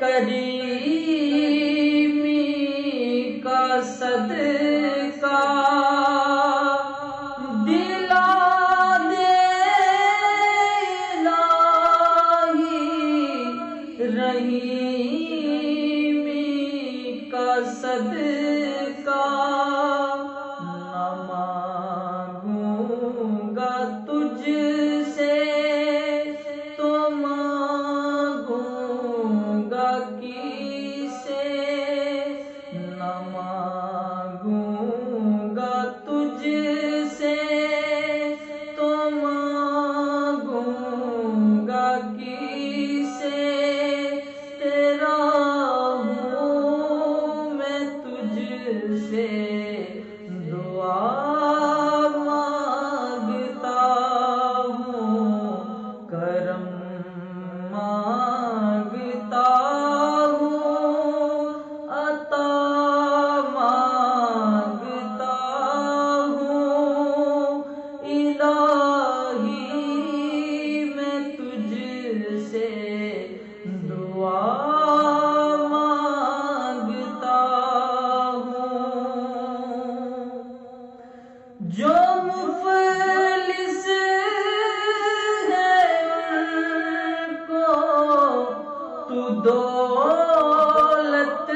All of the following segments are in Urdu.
کریمی کا صدقہ دلا دے الہی، رحیمی کا صدقہ نہ مانگوں گا تجھ سے تو مانگوں گا کس سے، نہ مانگوں گا تجھ سے تو مانگوں گا کس سے، تیرا ہوں میں تجھ سے دعا مانگتا ہوں، کرم مانگتا ہوں، عطا مانگتا ہوں، الہی میں تجھ سے دعا مانگتا ہوں۔ جو مفلس ہیں ان کو تو دولت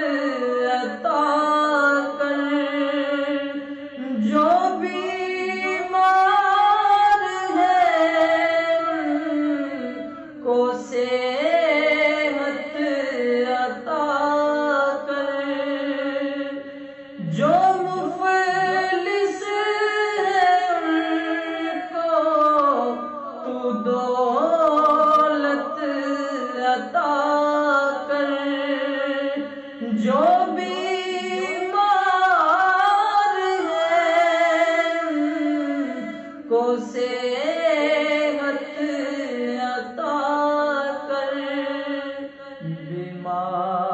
عطا کر، جو بیمار ہیں ان کو صحت عطا کر، جو مفلس ہیں ان کو تو دولت عطا کر، جو بیمار ہیں ان کو صحت عطا کر، بیمار